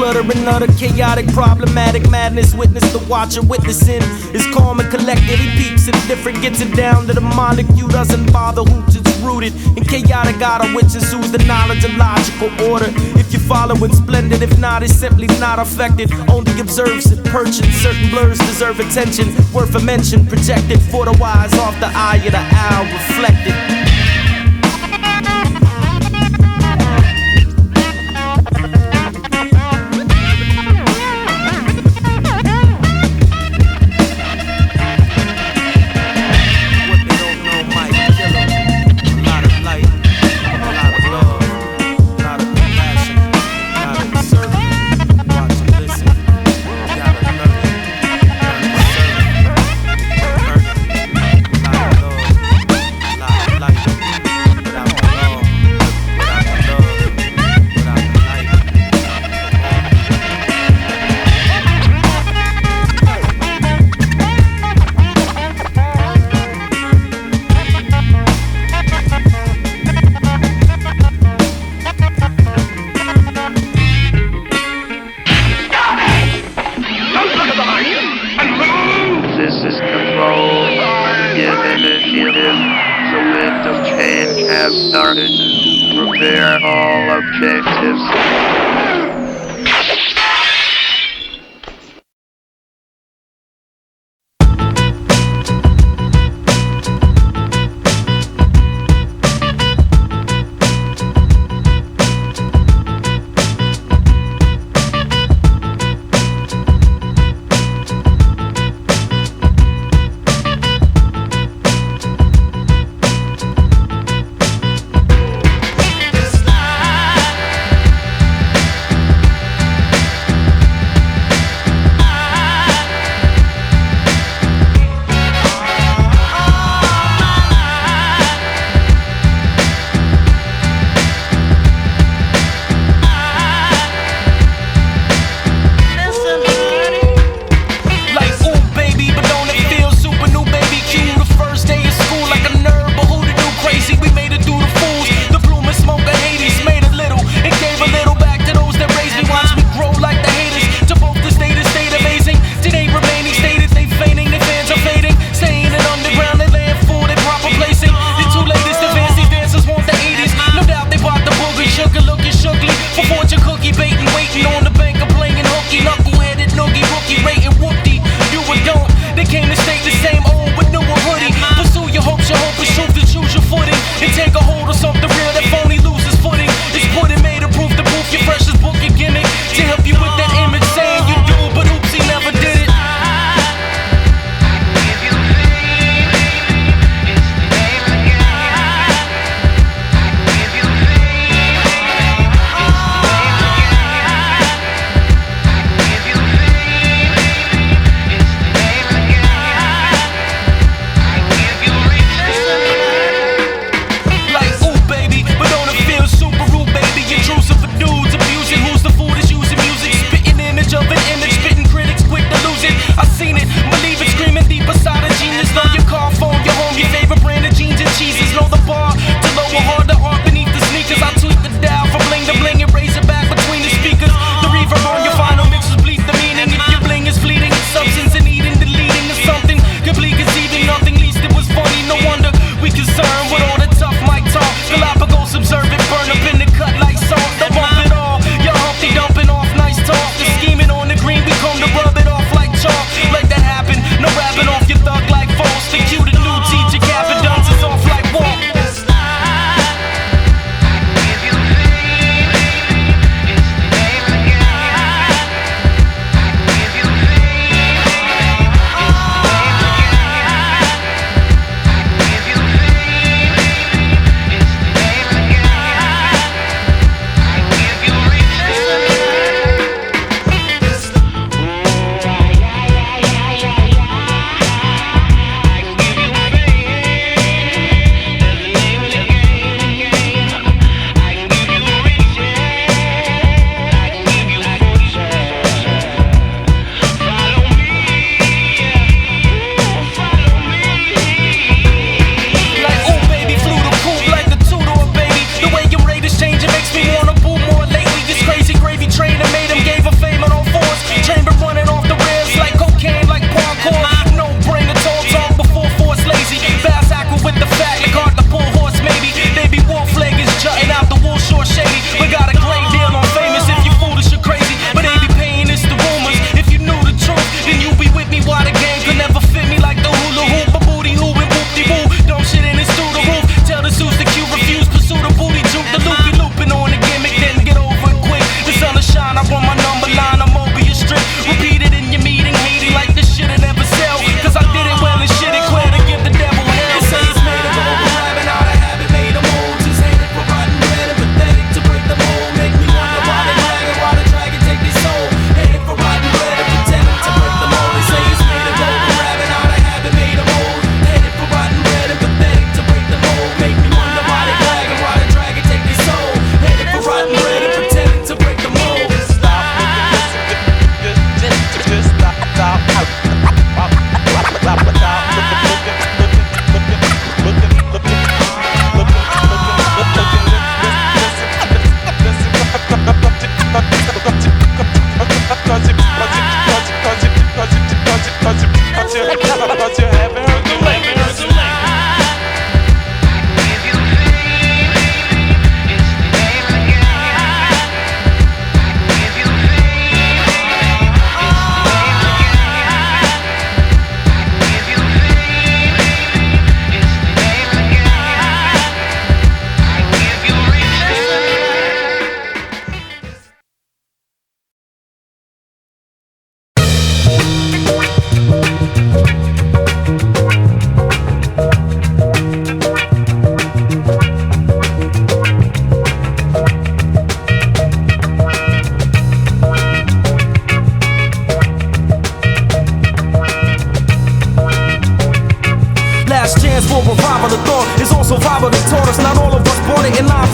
fluttering utter chaotic, problematic madness. Witness the watcher, witnessing is calm and collected. He peeps and different, gets it down to the molecule. Doesn't bother who's it's rooted in chaotic order, which ensues the knowledge of logical order. If you're following, splendid. If not, it's simply not affected. Only observes it, perching. Certain blurs deserve attention, worth a mention. Projected for the wise, off the eye of the owl, reflected. Prepare all objectives.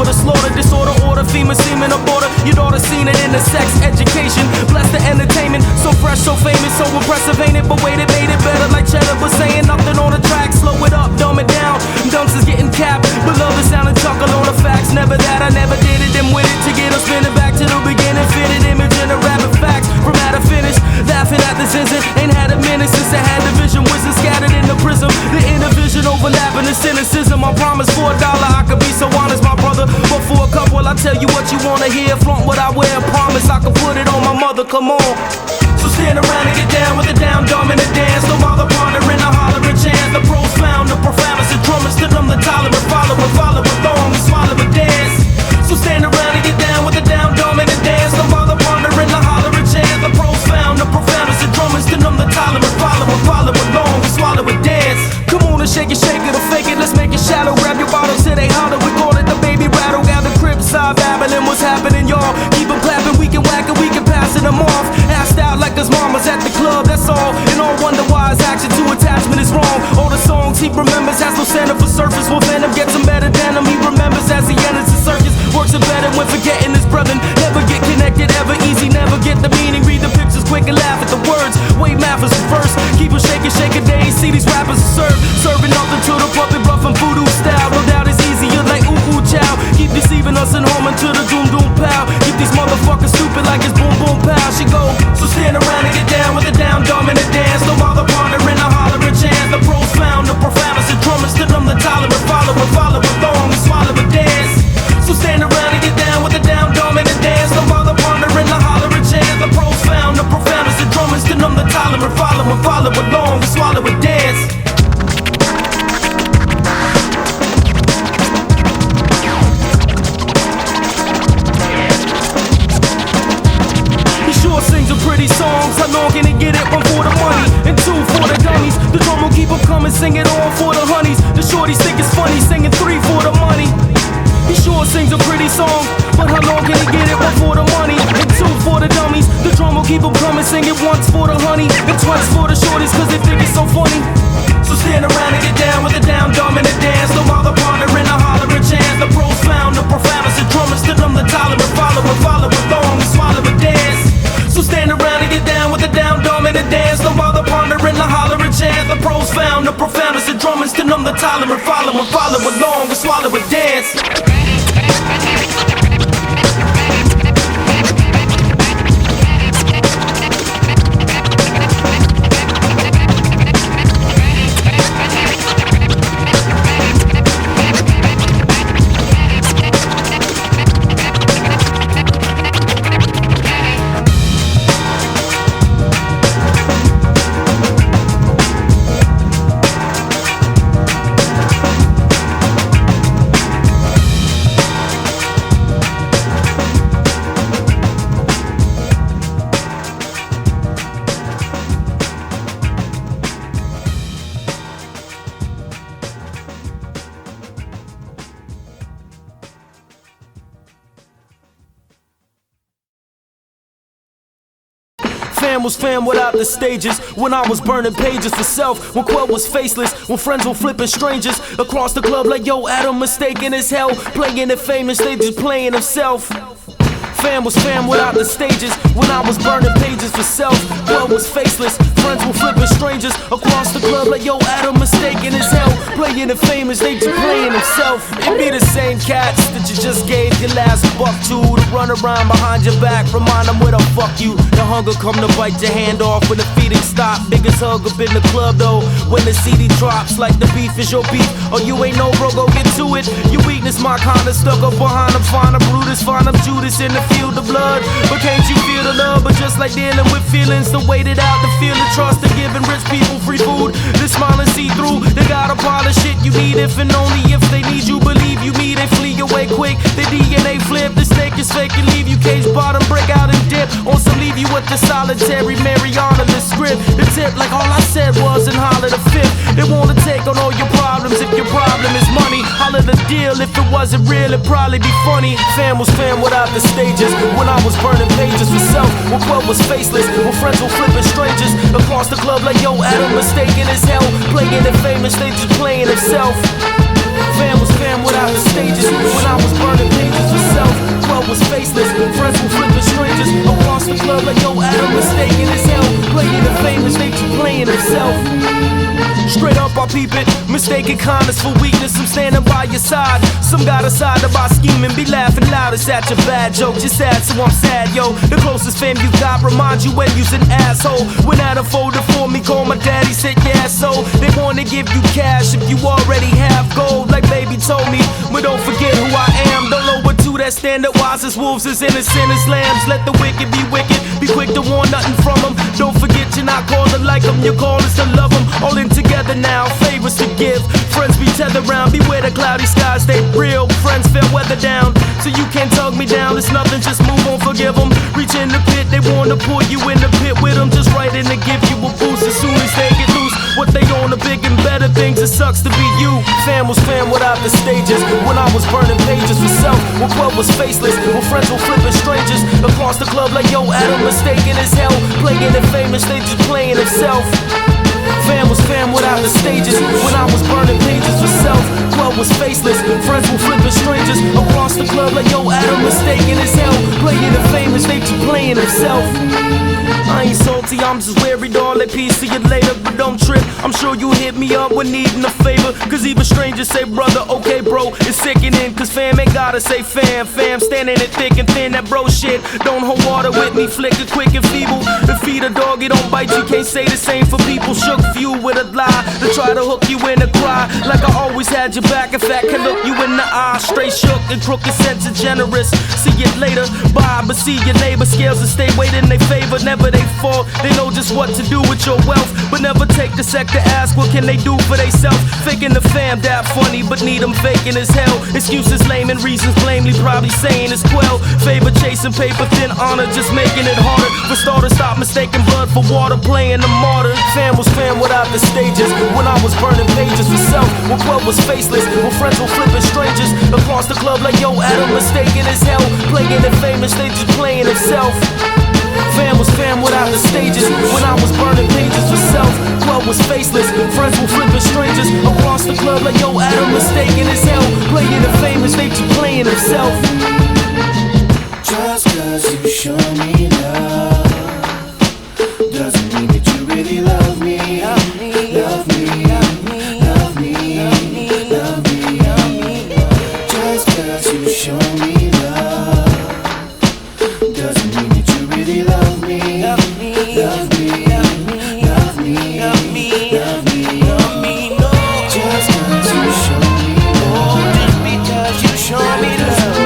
for the slaughter, disorder, order, female semen, aborter. Your daughter seen it in the sex education. Bless the entertainment, so fresh, so famous, so impressive, ain't it? But wait, it made it better like cheddar, but saying nothing on the track. Slow it up, dumb it down. Dunks is getting capped, but love is sounding chuckle on the facts. Never that, I never did it, them with it to get them spinning back to the beginning. Fitted image and a rapid facts from how to finish. Laughing at this instant, ain't had a minute since I had the vision. Wisdom scattered in the prism, the inner vision overlapping the cynicism. I promise for $1 I could be so honest, my brother. But for a couple, I tell you what you wanna hear. Flaunt what I wear, promise I can put it on my mother. Come on. So stand around and get down with the down dumb in the dance. No bother pondering, a hollering chance. The pros found the profoundest, the drummers to them, the tolerant, follow along, and swallow and dance. So stand around and get down with the down dumb in the dance. No bother pondering, a hollering chance. The pros found the profoundest, the drummers to them, the tolerant, follow along, and swallow and dance. Come on and shake it or fake it, let's make it shallow. Grab your bottles till they holler, we call it the baby rattle. Gather crib side babbling, what's happening, y'all? Keep them clapping, we can whack it, we can passing them off. Assed out like his mama's at the club, that's all. And all wonder why his action to attachment is wrong. All the songs he remembers has no center for surface. Well, Venom gets him better than him. He remembers as he enters the circus. Works it better when forgetting his brethren. Never get connected, ever easy, never get the meaning. Read the pictures quick and laugh at the words. Wait, math is reverse. Keep it shaking day. See these rappers serve. Serving nothing to the puppet, bluffing voodoo style. No doubt it's easier like ooh chow. Keep deceiving us and home until the doom pow. Keep these motherfuckers stupid like it's boom pow. She go, so stand around and get down with the down dumb in the dance. No bother pondering, a hollering chance. The pros found the profoundest, the drummers to them, the tolerant, follow along, and swallow and dance. So stand around and get down with the down dumb in the dance. No bother pondering, a hollering chance. The pros found the profoundest, the drummers to them, the tolerant, follow along, and swallow and dance. Pretty songs, how long can he get it? One for the money, and two for the dummies. The drum will keep them coming, sing it all for the honeys. The shorties think it's funny, singing 3 for the money. He sure sings a pretty song, but how long can he get it? One for the money, and two for the dummies. The drum will keep them coming, sing it once for the honey, and twice for the shorties, cause they think it's so funny. So stand around and get down with the down dumb in the dance. No bother pondering, a hollering chance. The pros found the profoundest, the drummers to them, the tolerant, follow along, and swallow and dance. So stand around and get down with the down dumb in the dance. No bother pondering, a hollering chance. The pros found the profoundest, the drummers to them, the tolerant, follow along, and swallow and dance. Fam was fam without the stages. When I was burning pages for self. When Qwel was faceless. When friends were flipping strangers across the club like yo, Adam mistaken as hell. Playing it famous, they just playing himself. Fam was fam without the stages. When I was burning pages for self. Qwel was faceless. Friends were flipping strangers across the club like yo, Adam mistaken as hell. Playing it famous, they just playing himself. It be the same cats that you just gave your last buck to run around behind your back, remind them where the fuck you. The hunger come to bite your hand off when the feeding stop. Biggest hug up in the club though, when the CD drops. Like the beef is your beef, or you ain't no bro, go get to it. Your weakness, my kinda stuck up behind them. Find a Brutus, find a Judas in the field of blood. But can't you feel the love? But just like dealing with feelings, to wait it out, to feel the trust, to giving rich people free food. The smiling see through, they got a pile of shit you need if and only if they need you. Believe you me, they flee away quick. The DNA flip, the snake is fake and leave you cage bottom, break out and dip. On some leave you with the solitary Mariana, the script. The tip like all I said was and holler the fifth. They wanna take on all your problems if your problem is money. Holler the deal, if it wasn't real it'd probably be funny. Fam was fam without the stages. When I was burning pages for self. When Qwel was faceless. When friends were flipping strangers across the club like yo, Adam mistaken as hell. Playing it famous, they just playing himself. Fam was fam without the stages. When I was burning pages take it kindness for weakness, I'm standing by your side. Some got a side about scheming, be laughing loudest at your bad joke. You're sad, so I'm sad, yo. The closest fam you got remind you when you's an asshole. When I done folded for me, call my daddy, said yeah, so they wanna give you cash if you already have gold, like baby told me. But don't forget who I am, don't lower to that standard. Wise as wolves, as innocent as lambs. Let the wicked, be quick to want nothing from them. Don't forget you're not called to like them, your call is to love them. All in together now, favors to give. Friends be tethered round, beware the cloudy skies, they real. Friends fair weather down, so you can't tug me down. It's nothing, just move on, forgive them. Reach in the pit, they wanna pull you in the pit with them. Just right in to give you a boost as soon as they get loose. What they on the big and better things, it sucks to be you. Fam was fam without the stages. When I was burning pages for self, when Qwel was faceless, when friends were flipping strangers across the club like yo, Adam mistaken as hell. Playing it famous, they just playing himself. Fam was fam without the stages. When I was burning pages for self, Qwel was faceless, friends were flipping strangers across the club like yo, Adam mistaken as hell. Playing it famous, they just playing himself. I ain't salty, I'm just wary, dawg, like peace, see you later, but don't trip. I'm sure you hit me up when needing a favor, cause even strangers say brother, okay bro, it's sickening. Cause fam ain't gotta say fam, fam standing it thick and thin, that bro shit. Don't hold water with me, flicker quick and feeble. To feed a dog, it don't bite, you can't say the same for people. Shook few with a lie, to try to hook you in a cry. Like I always had your back, in fact can look you in the eye. Straight shook and crooked sense of generous. See it later, bye, but see your neighbor. Scales and stay weight in they favor, never they fall. They know just what to do with your wealth, but never take the sec to ask what can they do for they self. Faking the fam that funny, but need them faking as hell. Excuses lame and reasons blamely, probably saying it's Qwel. Favor chasing paper thin, honor just making it harder. For starters, stop mistaking blood for water, playing the martyr. Fam was fam without the stages. When I was burning pages for self, when Qwel was faceless, when friends were flipping strangers across the club like yo, Adam mistaken as hell. Playing it famous, they just playing himself. Fam was fam without the stages. When I was burning pages for self, Qwel was faceless, friends were flipping strangers across the club like yo, Adam mistaken as hell. Playing it famous, they just playing himself. Just cause you show me love doesn't mean that you really love me. Love me, love me, love me, love me, love me. Just cause you show me love doesn't mean that you really love me. Love me, love me, love me, love me, love me, love me. No, just cause you show me love, just because you show me love.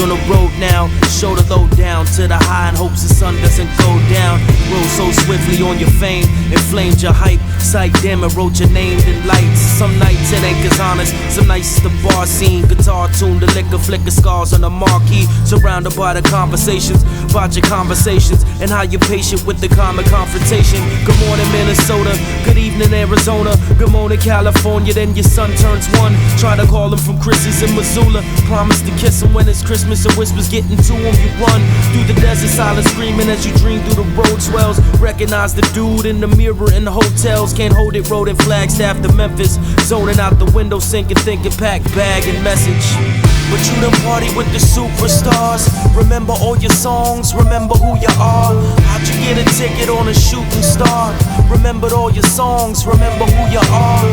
On the road now, shoulder low down to the high in hopes the sun doesn't go down. Roll so swiftly on your fame, inflamed your hype. Sight dim and wrote your name in lights. Some nights it ain't as honest, some nights it's the bar scene. Guitar tuned, the liquor flicker scars on the marquee. Surrounded by the conversations, about your conversations, and how you're patient with the common confrontation. Good morning Minnesota, good evening Arizona, good morning California, then your son turns one. Try to call him from Chris's in Missoula. Promise to kiss him when it's Christmas, so whispers getting to him. You run through the desert, silent screaming as you dream through the road swells. Recognize the dude in the mirror in the hotels. Can't hold it, rode in Flagstaff to Memphis. Zoning out the window, sinking, thinking, pack, bag, and message. But you done party with the superstars. Remember all your songs, remember who you are. How'd you get a ticket on a shooting star? Remembered all your songs, remember who you are.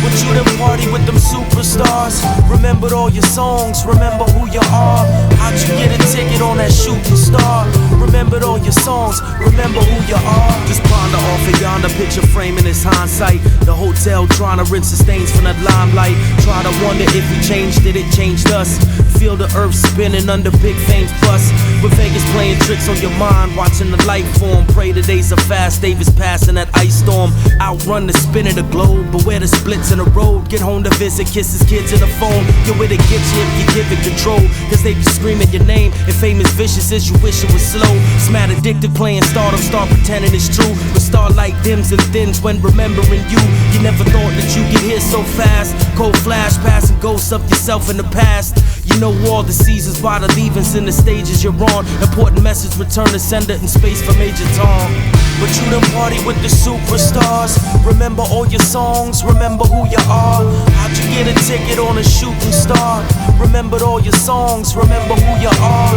But you done party with them superstars. Remembered all your songs, remember who you are. How'd you get a ticket on that shooting star? Remembered all your songs, remember who you are. Just ponder off of yonder picture frame in his hindsight. The hotel trying to rinse the stains from that limelight. Try to wonder if we changed it, it changed us. Feel the earth spinning under big fame's bus. With Vegas playing tricks on your mind, watching the light form. Pray the days are fast, Davis passing that ice storm. Outrun the spin of the globe, but where the splits in the road. Get home to visit, kiss his kids in the phone. You're where they get you if you give it control. Cause they be screaming your name, and fame is vicious as you wish it was slow. Smat addicted playing stardom, start pretending it's true. But starlight dims and thins when remembering you. You never thought that you get here so fast. Cold flash, passing ghosts of yourself in the past. You know all the seasons by the leavings in the stages you're on. Important message, return to sender in space for Major Tom. But you done party with the superstars. Remember all your songs, remember who you are. How'd you get a ticket on a shooting star? Remembered all your songs, remember who you are.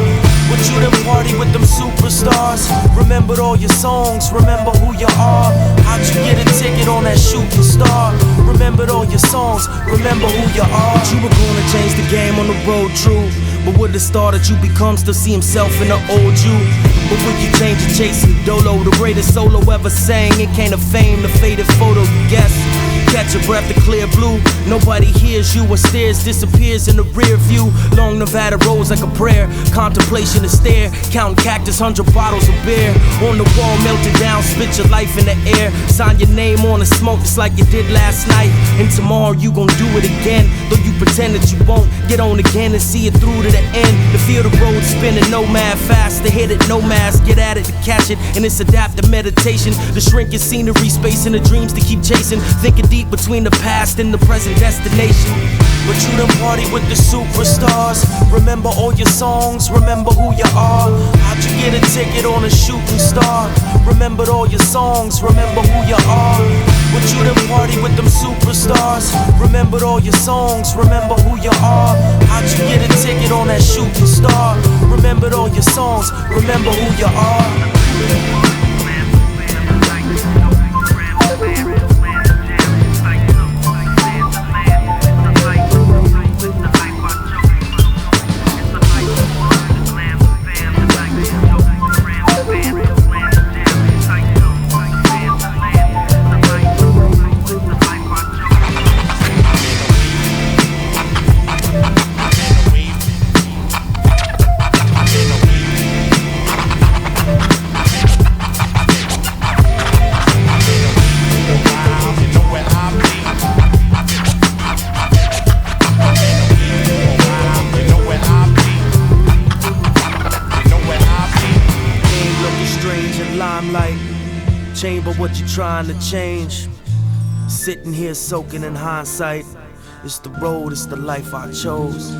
But you done party with them superstars. Remembered all your songs, remember who you are. How'd you get a ticket on that shooting star? Remembered all your songs, remember who you are. You were gonna change the game on the road, true. But would the star that you become still see himself in the old you? But would you change it chasing Dolo, the greatest solo ever sang? It can't have fame, the faded photo, you guess. Catch your breath, the clear blue. Nobody hears you or stares, disappears in the rear view. Long Nevada roads like a prayer. Contemplation to stare. Counting cactus, 100 bottles of beer. On the wall, melted down, spit your life in the air. Sign your name on the smoke just like you did last night. And tomorrow you gon' do it again. Though you pretend that you won't. Get on again and see it through to the end. To feel the road spinning, nomad fast. To hit it, no mask. Get at it to catch it. And it's adaptive meditation. The shrinking scenery, space and the dreams to keep chasing. Thinking deep between the past and the present destination. But you done party with the superstars. Remember all your songs, remember who you are. How'd you get a ticket on a shooting star? Remembered all your songs, remember who you are. But you done party with them superstars. Remembered all your songs, remember who you are. How'd you get a ticket on that shooting star? Remembered all your songs, remember who you are. Chamber what you trying to change. Sitting here soaking in hindsight. It's the road, it's the life I chose.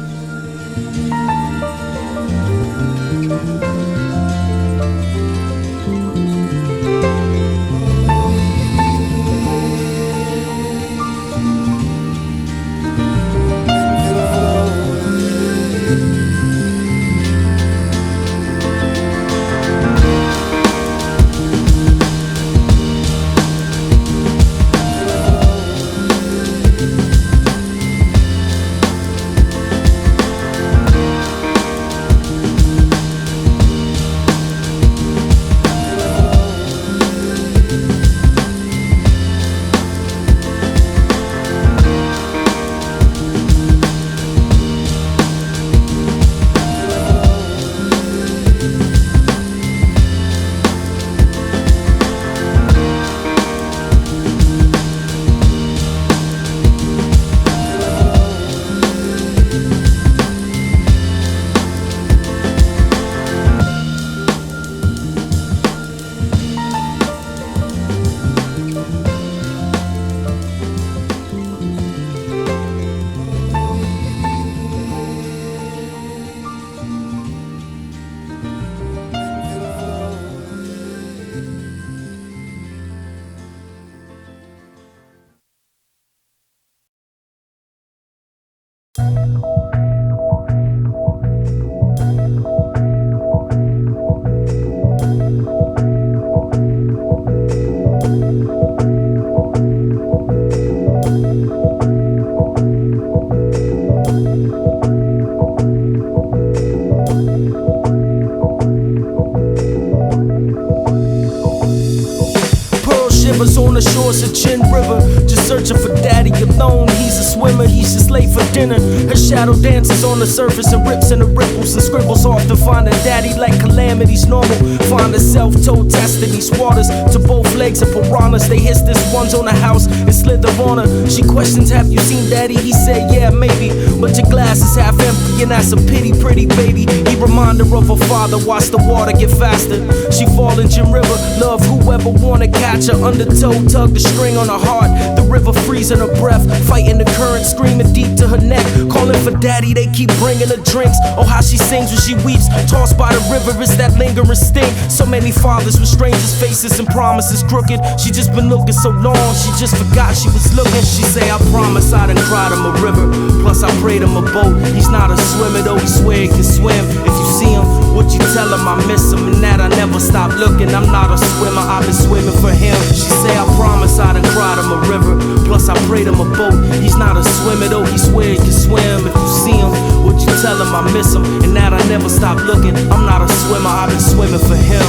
river, just searching for daddy alone. He's a swimmer, he's just late for dinner. Her shadow dances on the surface and rips in the ripples and scribbles. Often find a daddy like calamity's normal. Find herself toe testing these waters to both legs of piranhas. They hiss this one's on the house and slither on her. She questions, have you seen daddy? He said, yeah, maybe, but your glass is half empty and that's a pity, pretty baby. He remind her of her father, watch the water get faster. She fall in Jim River, love whoever wanna catch her. Undertow, tug the string on her heart. The river freezing her breath, fighting the current, screaming deep to her neck. Calling for daddy, they keep bringing her drinks. Oh, how she sings when she weeps, tossed by the river, it's that lingering sting. So many fathers with strangers' faces and promises crooked. She just been looking so long, she just forgot she was looking. She say, I promise I done cried him a river, plus I prayed him a boat. He's not a swimmer though, he swear he can swim. If you see him, would you tell him I miss him? And that I never stop looking. I'm not a swimmer, I've been swimming for him. She say, I promise I done cried him a river, plus I prayed him a boat. He's not a swimmer though, he swear he can swim. If you see him, would you tell him I miss him? And that I never stop looking. I'm not a swimmer, I've been swimming for him.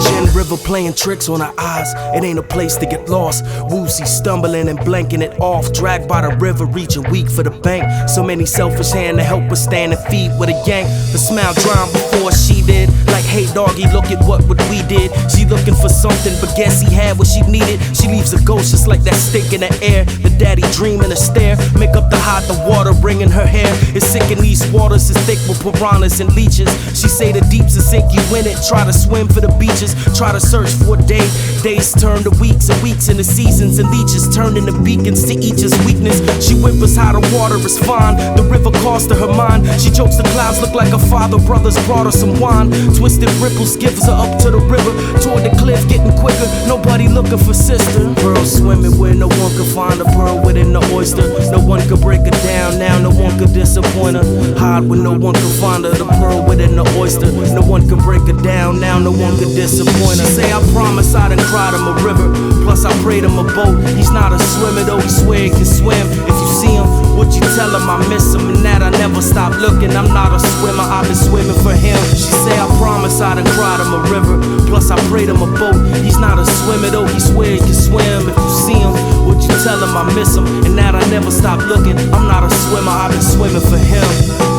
Gin River playing tricks on her eyes. It ain't a place to get lost. Woozy stumbling and blanking it off. Dragged by the river, reaching weak for the bank. So many selfish hands to help her stand and feet with a yank. The smile drowned before she did. Like, hey doggy, look at what we did. She looking for something, but guess he had what she needed. She leaves a ghost just like that stick in the air. The daddy dreaming a stare. Make up the hot, the water bringing her hair. It's sick in these waters, it's thick with piranhas and leeches. She say the deeps will sink you in it. Try to swim for the beaches, try to search for a day. Days turn to weeks and weeks into seasons, and leeches turn into beacons to each his weakness. She whimpers how the water is fine. The river calls to her mind. She jokes the clouds look like her father. Brothers brought her some wine. Twisted ripples gives her up to the river, toward the cliff getting quicker. Nobody looking for sister. Pearl swimming where no one could find a pearl within the oyster. No one could break her down now, no one could disappoint her. Hide when no one could find her, the pearl within the oyster. No one could break her down now, no one could disappoint her. She say, I promise I done cried him a river, plus I prayed him a boat. He's not a swimmer though, he swear he can swim. If you see him, would you tell him I miss him? And that I never stop looking. I'm not a swimmer, I've been swimming for him. She say, I promise I done cried him a river, plus I prayed him a boat. He's not a swimmer though, he swear he can swim. If you see him, would you tell him I miss him? And that I never stop looking. I'm not a swimmer, I've been swimming for him.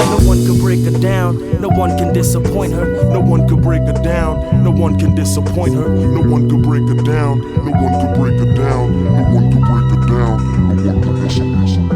No one can break her down, no one can disappoint her. No one could break her down, no one can disappoint her. No one could break her down, no one could break her down. No one could break her down, no one could disappoint her.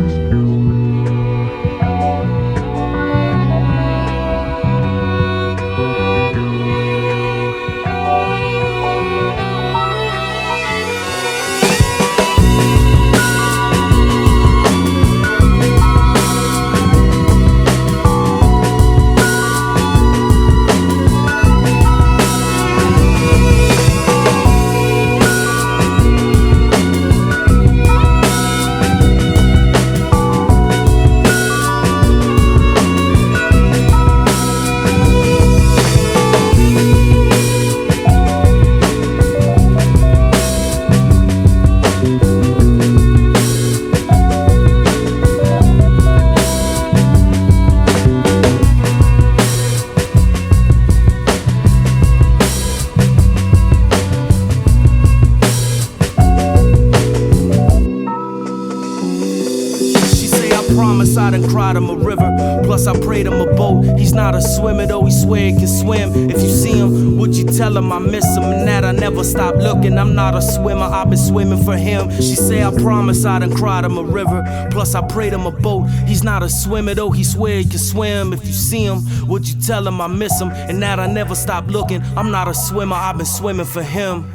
I done cried him a river, plus I prayed him a boat. He's not a swimmer though, he swear he can swim. If you see him, would you tell him I miss him? And that I never stop looking. I'm not a swimmer, I've been swimming for him. She say, I promise I done cried him a river, plus I prayed him a boat. He's not a swimmer though, he swear he can swim. If you see him, would you tell him I miss him? And that I never stop looking. I'm not a swimmer, I've been swimming for him.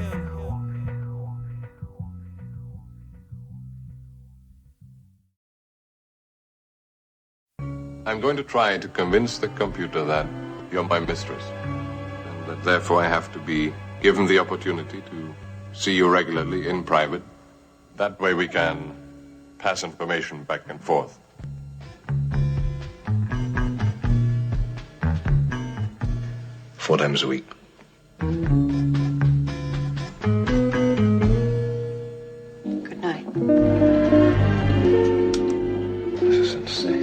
I'm going to try to convince the computer that you're my mistress, and that therefore I have to be given the opportunity to see you regularly in private. That way we can pass information back and forth. Four times a week. Good night. This is insane.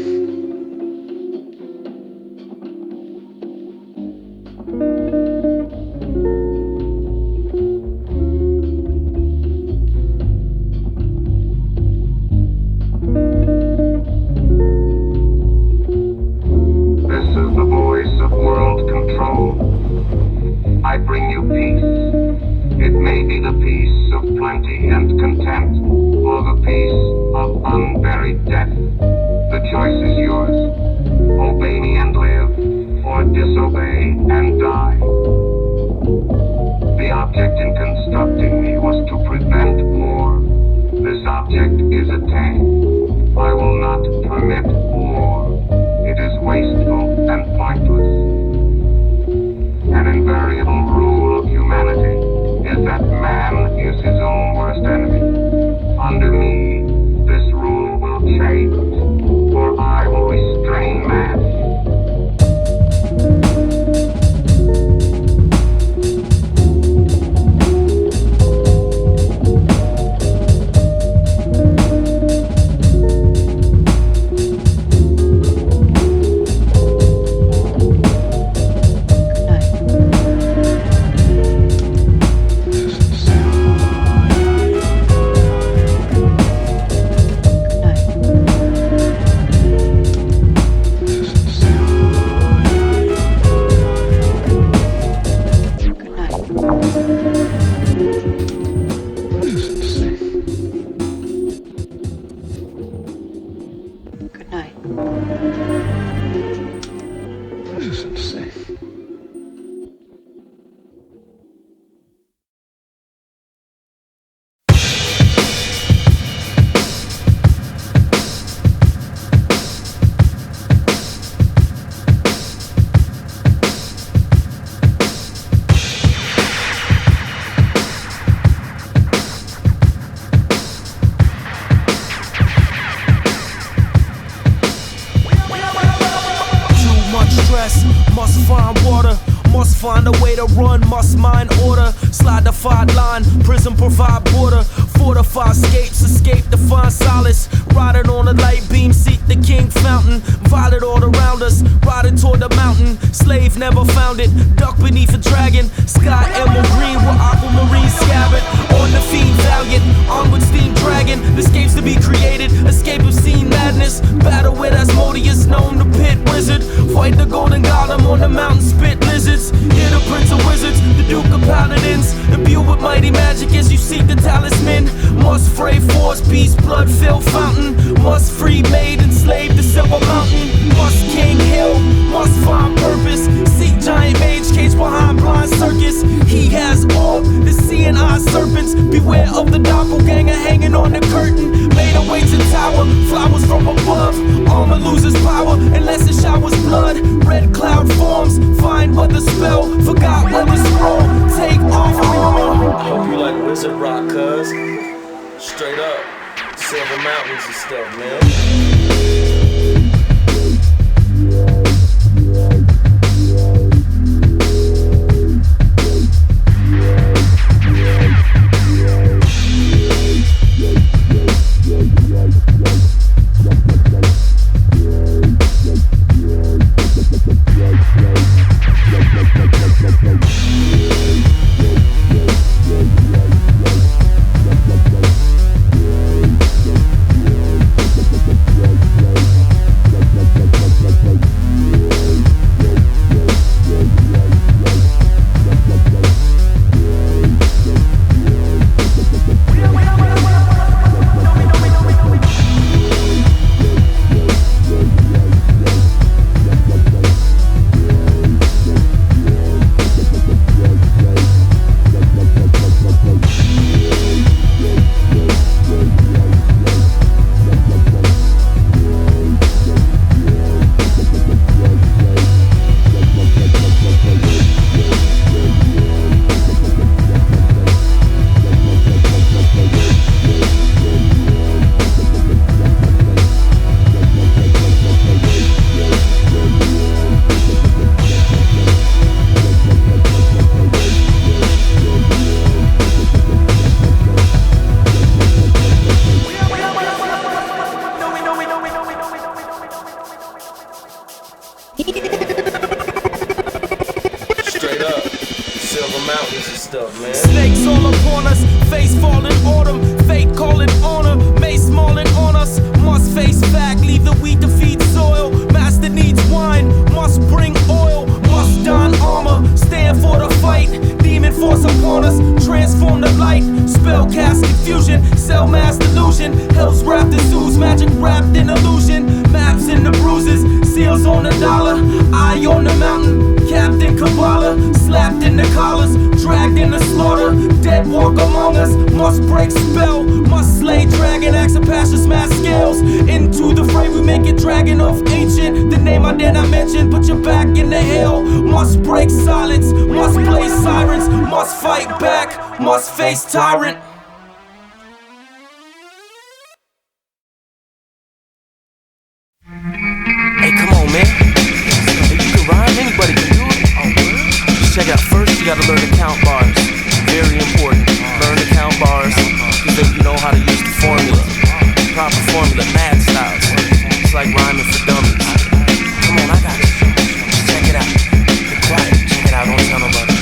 way to run, must mind order. Slide the fine line, prison provide border. Fortify escapes, escape to find solace. Riding on a light beam, seek the king fountain. Violet all around us, riding toward the mountain. Slave never found it, duck beneath a dragon. Sky emerald green with aquamarine scabbard. On the fiend valiant, onward steam dragon. Escapes to be created, escape of scene madness. Battle with Asmodeus, known the pit wizard. Fight the golden golem on the mountain, spit lizards. Hear the prince of wizards, the duke of paladins. Imbue with mighty magic as you seek the talisman. Must fray force, peace, blood filled fountain. Must free maid, enslave the silver mountain. Must king hill, must find purpose. Seek giant mage cage behind blind circus. He has all the seeing eye serpents. Beware of the doppelganger hanging on the curtain. Made a way to tower, flowers from above. Armor loses power unless it showers blood. Red cloud forms, find but the spell. Forgot where the scroll, take off armor. I hope you like wizard rock, cuz. Straight up, silver mountains and stuff, man. Snakes all upon us, face falling autumn, fate calling honor, mace mauling on us. Must face back, leave the wheat to feed soil. Master needs wine, must bring oil, must don armor, stand for the fight. Demon force upon us, transform the light. Spell cast confusion, cell mass delusion. Hell's wrapped in zoos, magic wrapped in illusion. Maps in the bruises, seals on the dollar. Eye on the mountain, Captain Kabbalah. Slapped in the collars, dragged in the slaughter. Dead walk among us, must break spell. Must slay dragon, axe and passion smash scales. Into the fray we make it dragon of ancient. The name I dare not mention, put your back in the hell. Must break silence, must play sirens. Must fight back, must face tyrant. Hey, come on, man. If you can rhyme, anybody can do it. Just check out, first you gotta learn to count bars. Very important. Learn to count bars, because then you know how to use the formula. Proper formula, mad styles. It's like rhyming for dummies. Come on, I got it. Just check it out. Be quiet, check it out, don't tell nobody.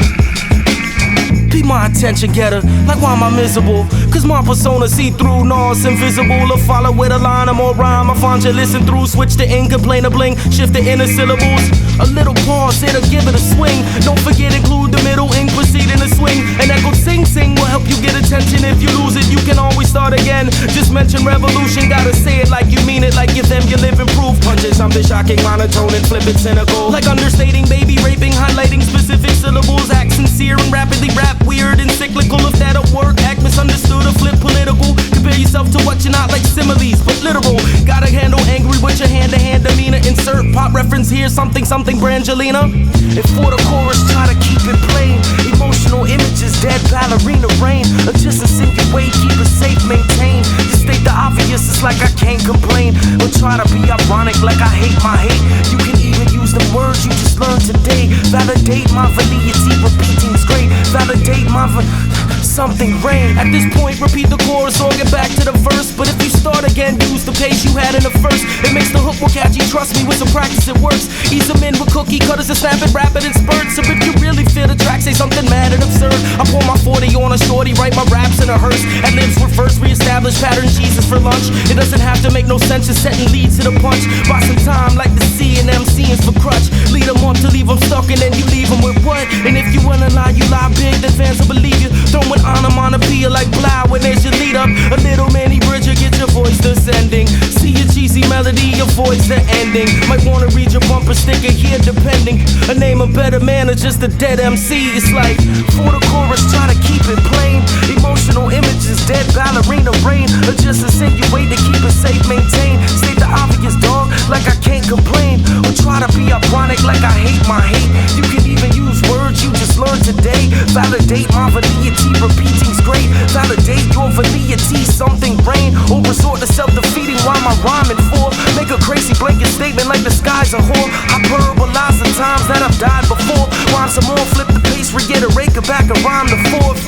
Be my attention getter, like why am I miserable? Cause my persona see through, no, it's invisible. A follow with a line or more rhyme, I find you listen through. Switch to ink, complain to bling, shift the inner syllables. A little pause, it'll give it a swing. Don't forget, include the middle ink, proceed in a swing. An echo sing, sing will help you get attention. If you lose it, you can always start again. Just mention revolution, gotta say it like you mean it. Like give them your living proof. Punches something shocking, monotone and flip it cynical. Like understating, baby raping, highlighting specific syllables. Act sincere and rapidly rap weird and cyclical. If that'll work, act misunderstood or flip political. Compare yourself to what you're not, like similes, but literal. Gotta handle angry with your hand-to-hand demeanor. Insert pop reference here, something Brangelina. If for the chorus, try to keep it plain. Emotional images, dead ballerina rain. Or just insinuate, keep it safe, maintain. You state the obvious, it's like I can't complain. Or try to be ironic like I hate my hate. You can even use use the words you just learned today. Validate my validity, repeating's great. Validate my something rain. At this point, repeat the chorus or get back to the verse. But if you start again, use the pace you had in the first. It makes the hook more catchy, trust me, with some practice it works. Ease them in with cookie cutters and snap it, rapid in spurts. So if you really feel the track, say something mad and absurd. I pour my 40 on a shorty, write my raps in a hearse. At lips reverse, reestablish pattern cheeses for lunch. It doesn't have to make no sense, just setting leads to the punch. Buy some time like the C and MC's for crutch. Lead them on to leave them stuck and then you leave them with what? And if you wanna lie, you lie big, then fans will believe you. Throwing onomatopoeia like Blau when there's your lead up. A little mini bridge, you get your voice descending. See your cheesy melody, your voice the ending. Might wanna read your bumper sticker here depending. A name a better man or just a dead MC. It's like, for the chorus, try to keep it plain. Emotional images, dead ballerina rain. Or just insinuate to keep it safe, maintain. State the obvious, dog, like I can't complain. Or try to be ironic like I hate my hate. You can even use words you just learned today. Validate my validity, repeating's great. Validate your validity, something rain. Or resort to self-defeating while my rhyming for. Make a crazy blanket statement like the sky's a whore. I verbalize the times that I've died before. Rhyme some more, flip the pace, reiterate, go back and rhyme the fourth.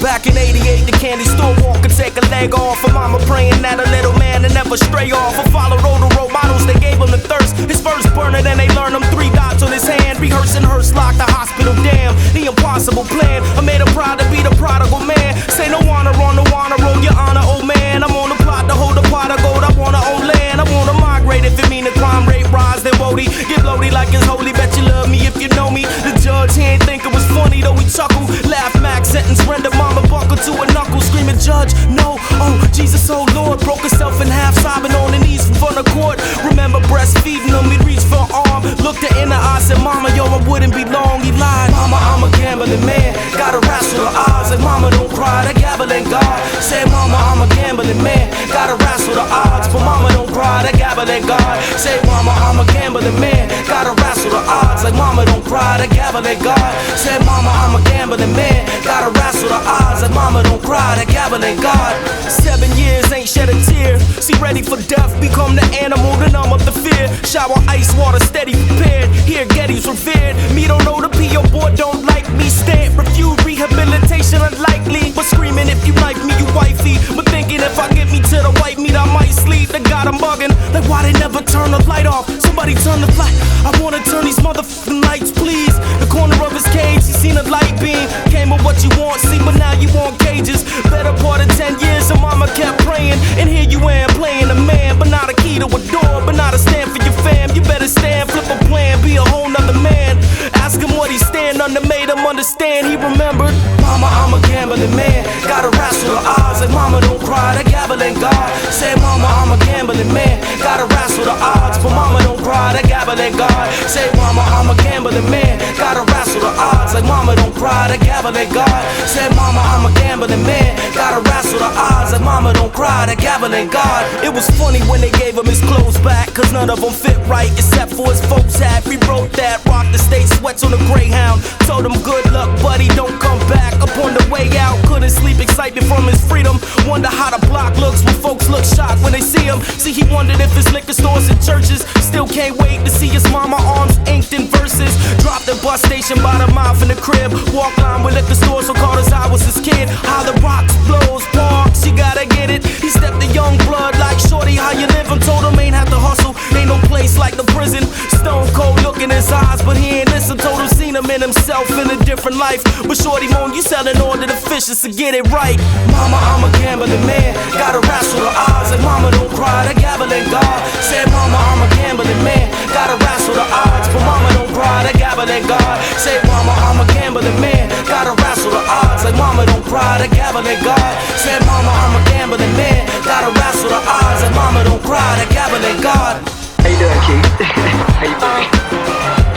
Back in 88, the candy store walker take a leg off. A mama praying that a little man to never stray off. Or followed older role models, they gave him the thirst. His first burner, then they learned him 3 dots on his hand. Rehearsing hearse lock, the hospital, damn. The impossible plan, I made him proud to be the prodigal man. Say no honor on the honor roll, your honor, old man. I'm on the plot to hold a pot of gold, I wanna own land. I wanna migrate if it mean the crime rate rise. Then Wody, get loaded like it's holy, bet you love me if you know me. The judge, he ain't think it was funny, though he chuckled. Laugh, max, sentence, render, mama buckle to a knuckle. Screaming, judge, no, oh, Jesus, oh Lord. Broke himself in half, sobbing on the knees in front of court. Remember breastfeeding him, he'd reach for an arm. Looked her in the eye, said, mama, yo, I wouldn't be long. He lied, mama, I'm a gambling man. Gotta wrestle the odds, like mama, don't cry, that gambling God. Said, mama, I'm a gambling man. Gotta wrestle the odds, but mama, don't cry, that gambling God. Say, mama, I'm a gambling man. Gotta wrestle the odds, like mama, don't cry, that gambling God. Said, mama, I'm a gambling man. Gotta wrestle the odds, like mama, don't cry, that gambling God. 7 years ain't shed a tear. See, ready for death, become the animal to numb up the fear. Shower ice water, steady prepared. Here, Getty's revered. Me don't know the P, your boy don't like me. Stand, refuse rehabilitation, unlikely. But screaming if you like me, you wifey. But thinking if I get me to the white meat, I might sleep. The God I'm bugging, like why they never turn the light off? Somebody turn the light. I wanna turn these motherfucking lights, please. The corner of his cage, he seen a light beam. Came with what you want, see, but now you want cages. Better part of 10 years, and mama kept praying. And here you am, playing a man, but not a key to a door, but not a stand for your fam. You better stand, flip a plan, be a whole nother man. Ask him what he stand under, made him understand. He remembered, mama, I'm a gambling man. Gotta wrestle the odds, like mama, don't cry, that gambling God. Say, mama, I'm a gambling man. Gotta wrestle the odds, but mama, don't cry, that gambling God. Say, mama, I'm a gambling man. Gotta wrestle the odds, like mama, don't cry, that gambling God. Say, mama, I'm a gambling man. Gotta wrestle the odds, like mama, don't cry, that gambling God. It was funny when they gave him his clothes back, cause none of them fit right, except for his folks hat. Rewrote that, rocked the state, sweats on the Greyhound. Told him good luck, buddy, don't come back. Upon the way out, couldn't sleep, excitement from his freedom. Wonder how the block looks when folks look shocked when they see him. See, he wondered if his liquor stores and churches still can't wait to see see his mama arms inked in verses. Dropped at bus station by the mouth in the crib. Walk line with liquor store, so called as I was his kid. How the rocks blows, parks, you gotta get it. He stepped the young blood like shorty, how you livin'? Told him ain't have to hustle, ain't no place like the prison. Stone cold look in his eyes, but he ain't listen. Told him seen him in himself in a different life. But shorty moan, you selling all to the fishes to get it right. Mama, I'm a gambling man, gotta wrestle the odds. And mama, don't cry, the gambling God. Said mama, I'm a gambling man, gotta wrestle the odds. But mama, don't cry, the gambling God. Said mama, I'm a gambling man, gotta wrestle the odds. Like mama, don't cry, the gambling God. Said mama, I'm a gambling man, gotta wrestle the odds. Like mama, don't cry, the gambling God. How you doing, Keith? How you doing?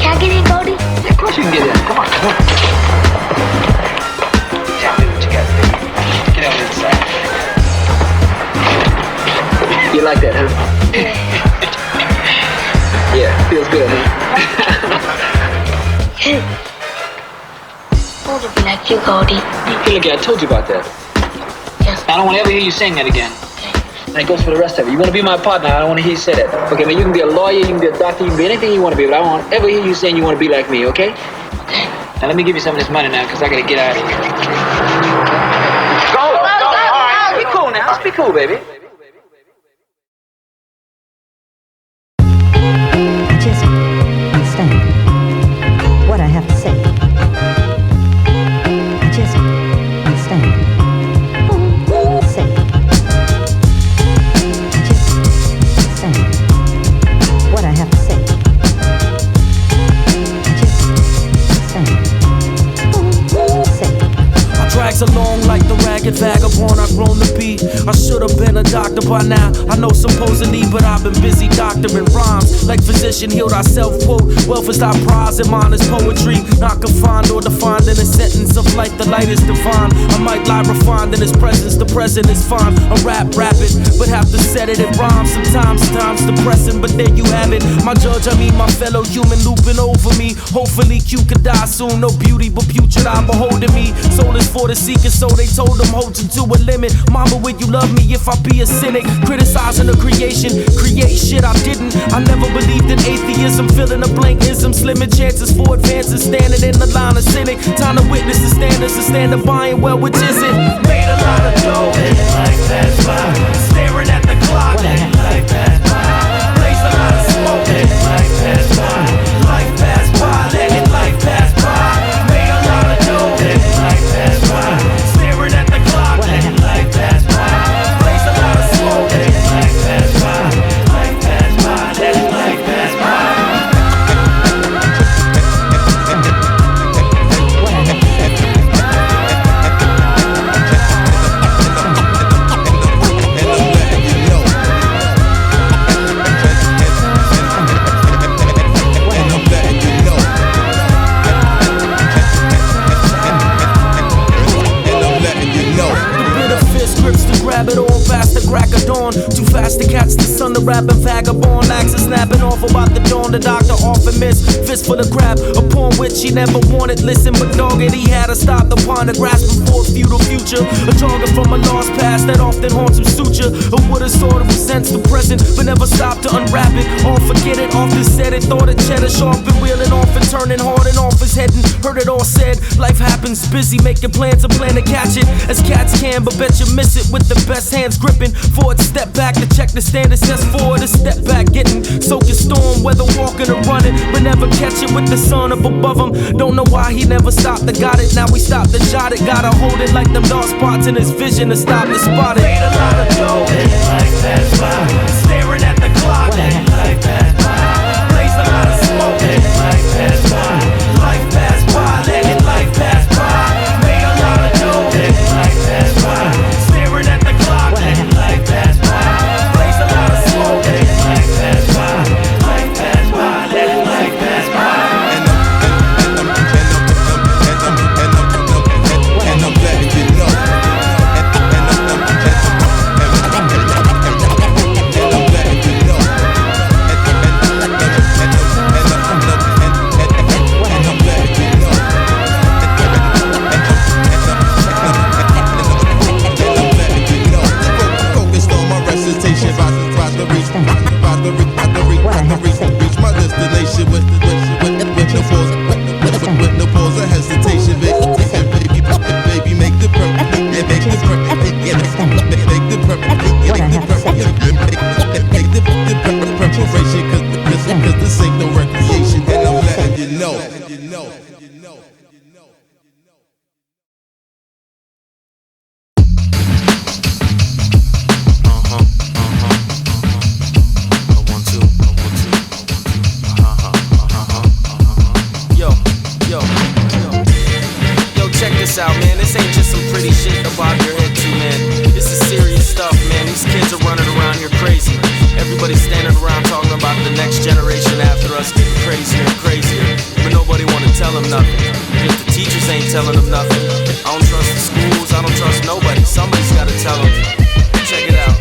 Can I get in, Goldie? Yeah, of course you can get in. Come on, come on. Tell me what you got, baby. Get over inside. You like that, huh? Yeah, feels good, huh? I want to be like you, Goldie. Hey, look, I told you about that. Yes. I don't want to ever hear you saying that again. That goes for the rest of it. You want to be my partner, I don't want to hear you say that. Okay, man, you can be a lawyer, you can be a doctor, you can be anything you want to be, but I won't ever hear you saying you want to be like me, okay? Now let me give you some of this money now, because I got to get out of here. Go! All right, be cool now. Let's be cool, baby. I just understand what I have to say. I just understand. Say. What I have to say. Drags along like the ragged vagabond I've grown to be. I should have been a doctor by now, I know supposedly, but I've been busy doctoring rhymes. Like physician healed ourself, quote, wealth is our prize and mine is poetry. Not confined or defined in a sentence of life, the light is divine. I might lie refined in his presence, the present is fine. I rap rapid, but have to set it in rhymes. Sometimes depressing, but there you have it. My judge, I mean my fellow human looping over me. Hopefully Q could die soon, no beauty but putrid I beholding me. Soul is for the seeker, so they told him hold you to a limit. Mama, would you love me if I be a cynic? Criticizing the create shit I didn't. I never believed in atheism, filling the blank ism, slimming chances for advances, standing in the line of cynic. Time to witness the standards and stand up buying, well, which is it? Made a lot of dough, letting life pass by. Staring at the clock, letting life pass by. Blaze a lot of smoke, letting life pass by. Life pass by, letting life pass by. Made a lot of dough, letting life pass by. Staring at the clock, letting life pass by. Blaze a lot of smoke, letting life pass by. Life pass by, letting life pass by. Grab it all fast to crack a dawn. Too fast to catch the sun, the rapping vagabond. Axes snapping off about the dawn. The doctor often missed. Fist full of crap, upon which he never wanted. Listen, but dog it, he had to stop the pond to grasp for a feudal future. A jargon from a lost past that often haunts him suture. Of what is sort of resents the present, but never stopped to unwrap it. All forget it, often said it. Thought it cheddar sharp and wheeling off and turning hard and off his head and heard it all said. Life happens, busy making plans and plan to catch it as cats can, but bet you miss it with the best hands gripping. Forward step back to check the standards, that's forward a step back, getting soaking storm, whether walking or running, but never catch it with the sun up above him. Don't know why he never stopped to got it, now we stopped to jot it, gotta hold it like them dark spots in his vision to stop to spot it. Made a lot of dough, letting life pass by, staring at the clock, letting life pass by, blaze a lot of smoke, letting life pass by, life pass by, letting life pass by, made a lot of dough, letting life pass by, staring at the clock, letting life pass by, blaze a lot of smoke, letting life pass by, life pass by, letting life pass by. And I'm letting you know. Reach mothers destination with no pause or hesitation. Baby, make the preparation, cause this ain't no recreation, and I'm letting you know. Check this out, man. This ain't just some pretty shit to bob your head to, man. This is serious stuff, man. These kids are running around here crazy. Everybody's standing around talking about the next generation after us getting crazier and crazier, but nobody wanna tell them nothing. If the teachers ain't telling them nothing, I don't trust the schools, I don't trust nobody. Somebody's gotta tell them. Check it out.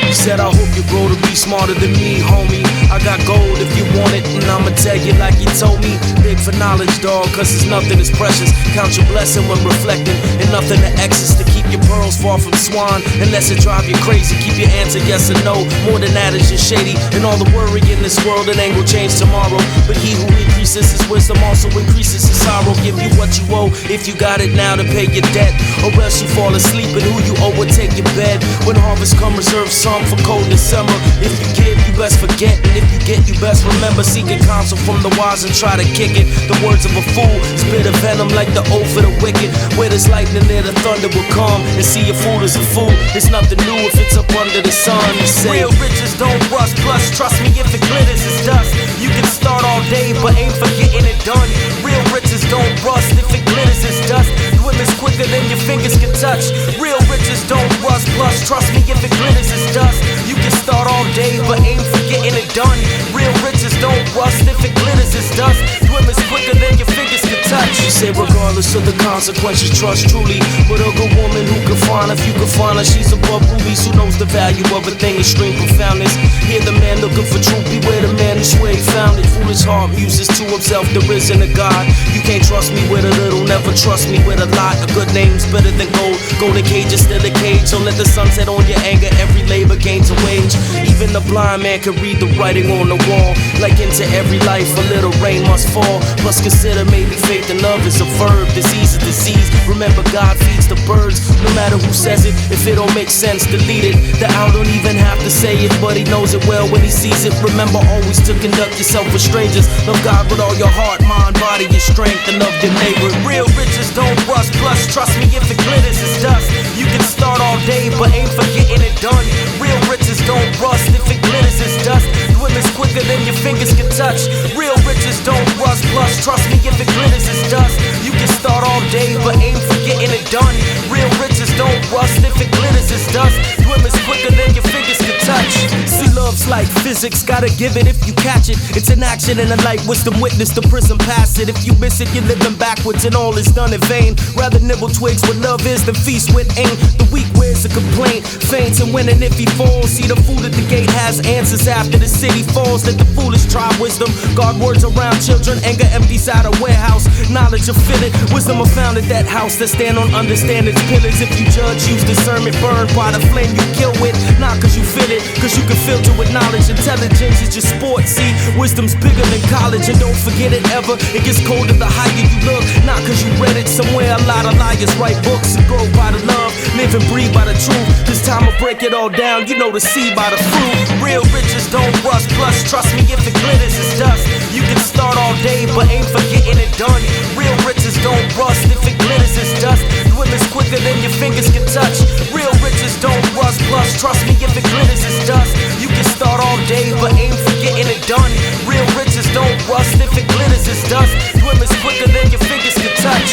Said I hope you grow to be smarter than me, homie. I got gold if you want it, and I'ma tell you like he told me. Big for knowledge, dog, cause it's nothing is precious. Count your blessing when reflecting, and nothing to excess to keep your pearls far from swan. Unless it drive you crazy, keep your answer yes or no. More than that is just shady, and all the worry in this world, it ain't gon' change tomorrow. But he who increases his wisdom also increases his sorrow. Give you what you owe, if you got it now to pay your debt. Or else you fall asleep, and who you owe will take your bed. When harvest come, reserve some for cold December. If you give, you best forget, and if you get, you best remember. Seeking counsel from the wise and try to kick it. The words of a fool spit a venom like the oath of the wicked. Where there's lightning there, the thunder will come. And see a fool is a fool. It's nothing new if it's up under the sun. Real riches don't rust, plus trust me if it glitters it's dust. You can start all day, but ain't for getting it done. Real riches don't rust if it glitters it's dust. Glimmers quicker than your fingers can touch. Real riches don't rust, plus trust me if it glitters it's dust. You can start all day, but ain't for getting it done. Real riches don't rust if it glitters it's dust. Glimmers quicker than your fingers can touch. She said regardless of the consequences, trust truly. But a good woman who can find, if you can find her, she's above rubies. Who knows the value of a thing, extreme profoundness. Hear the man looking for truth, beware the man who swear he found it. Foolish heart muses to himself, there isn't a God. You can't trust me with a little, never trust me with a lot. A good name's better than gold. Golden cage is still a cage, so let the sun set on your anger. Every labor gains a wage. Even the blind man can read the writing on the wall. Like into every life, a little rain must fall. Plus consider maybe faith and love is a verb. Disease is disease. Remember God feeds the birds. No matter who says it, if it don't make sense, delete it. The owl don't even have to say it, but he knows it well when he sees it. Remember always to conduct yourself with strangers. Love God with all your heart, mind, body, and strength, and love your neighbor. Real riches don't rust, plus trust me if it glitters it's dust. You can start all day, but ain't for getting it done. Real riches don't rust if it glitters it's dust. Glimmers quicker than your fingers can touch. Real riches don't rust, plus trust me if it glitters it's dust. You can start all day, but ain't for getting it done. Real riches don't rust if it glitters it's dust. Glimmers quicker than your fingers can touch. See, love's like physics, gotta give it if you catch it. It's an action and a light wisdom witness the prism pass it. If you miss it, you're living backwards and all is done in vain. Rather nibble twigs what love is than feast with aim. The weak wears a complaint, faints and winning if he falls. See, the fool at the gate has answers after the city falls. Let the foolish try wisdom. Guard words around children, anger empties out a warehouse. Knowledge of fitted, wisdom are found at that house that stand on understanding's pillars. If you judge, use discernment, burn by the flame you kill with. Not cause you fit it, cause you can filter with knowledge. Intelligence is your sport, see, wisdom's bigger than college. And don't forget it ever, it gets colder the higher you look. Not cause you read it somewhere, a lot of liars write books and grow by the love, live and breathe by the truth. This time I'll break it all down, you know the seed by the fruit. Real riches don't rust, plus trust me if it glitters it's dust. You can start all day, but ain't for getting it done. Real riches don't rust if it glitters it's dust. Glimmers quicker than your fingers can touch. Real riches don't rust, plus trust me if it glitters it's dust. You can start all day, but ain't for getting it done. Real riches don't rust if it glitters it's dust. Glimmers quicker than your fingers can touch.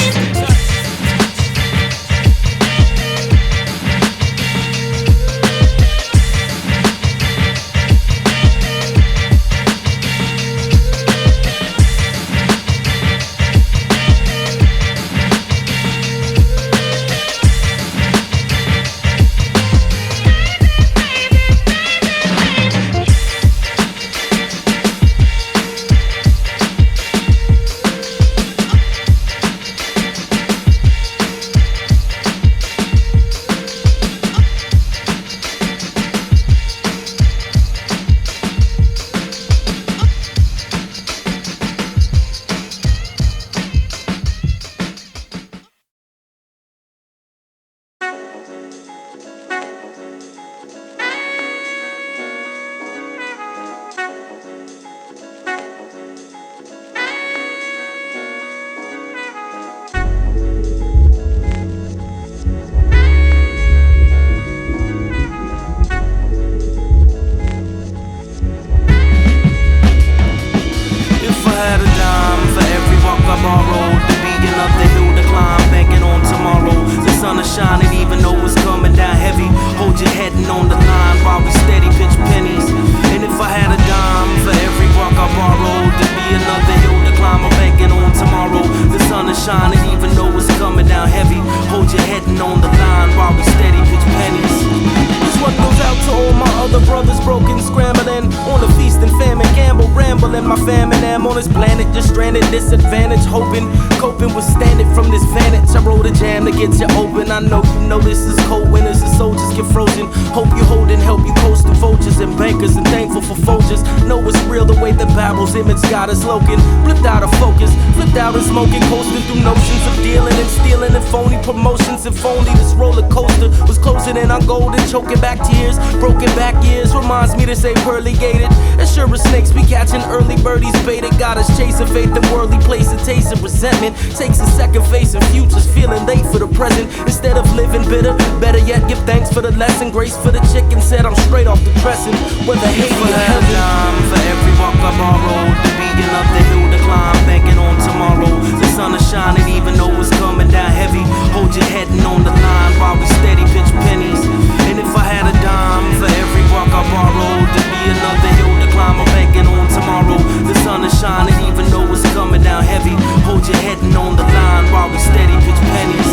time on this planet, just stranded, disadvantage, hoping, coping, withstand it from this vantage. I wrote a jam to get you open. I know you know this is cold winters and soldiers get frozen. Hope you holding, help you coast to vultures and bankers and thankful for Folgers. Know it's real the way the Bible's image got us looking. Flipped out of focus, flipped out and smoking, coasting through notions of dealing and stealing and phony promotions. If only this roller coaster was closing in on gold and choking back tears, broken back years reminds me to say pearly gated. As sure as snakes be catching early birdies baited. Got us chasing faith in worldly places, tasting resentment. Takes a second face and futures feeling late for the present. Instead of living bitter, better yet give thanks for the lesson. Grace for the chicken said I'm straight off the dressing. Whether hate or heaven, for every walk I borrowed, the beacon up the hill to climb, banking on tomorrow. The sun is shining even though it's coming down heavy. Hold your head and on the line while we steady pitch pennies. And if I had a dime for every walk I borrowed, there'd be another hill to climb, I'm banking on tomorrow. The sun is shining even though it's coming down heavy. Hold your head and on the line while we steady pitch pennies.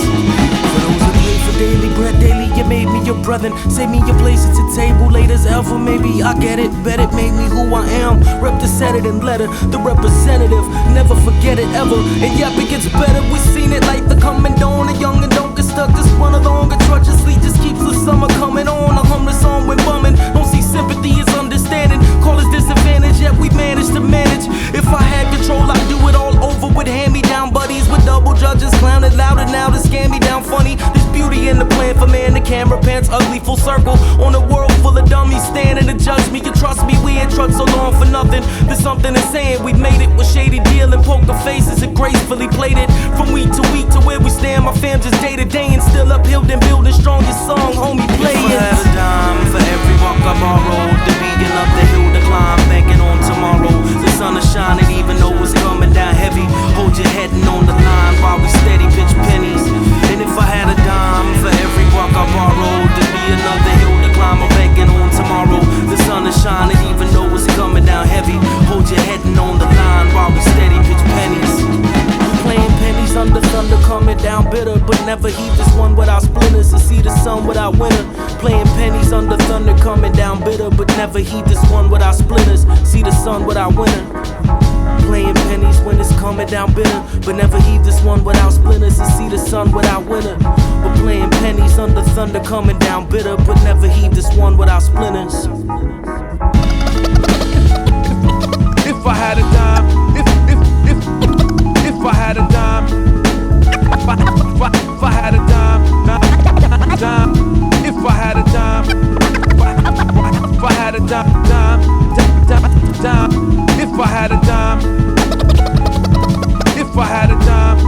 For those who pray for daily bread daily, you made me your brethren. Save me your place at your table late as ever. Maybe I get it, bet it made me who I am. Rep the Senate and letter, the representative. Never forget it ever. And yep, it gets better. We seen it like the coming dawn. The young and don't get stuck. Just run along and trudgeously just keeps the summer coming on. A homeless song when bumming. Don't see sympathy as understanding. Call us disadvantage, yet we managed to manage. If I had control, I'd do it all over with hand-me-down buddies with double judges clowning louder now to scare me down funny. There's beauty in the plan for man. The camera pants ugly full circle on a world full of dummies standing to judge me. You trust me, we ain't trudged so long for nothing. There's something in saying we made it with shady deal and poker faces and gracefully played it from week to where we stand. My fam just day to day and still uphill and building strongest song. Homie, play it. If I had a dime for every walk I borrowed, the beacon up the hill to climb, banking on tomorrow. The sun is shining even though it's coming down heavy. Hold your head and on the line while we steady pitch pennies. And if I had a dime for every walk I borrowed, there'd be another hill to climb, I'm banking on tomorrow. The sun is shining even though it's coming down heavy. Hold your head and on the line while we steady pitch pennies. Playing pennies under thunder coming down bitter, but never heed this one without splinters to see the sun without winter. Playing pennies under thunder coming down bitter, but never heed this one without splinters. See the sun without winter. Playing pennies when it's coming down bitter, but never heed this one without splinters to see the sun without winter. We're playing pennies under thunder coming down bitter, but never heed this one without splinters. If I had a dime, if I had a dime, if I had a dime, if I had a dime, if I had a dime, if I had a dime, if I had a dime, if I had a dime,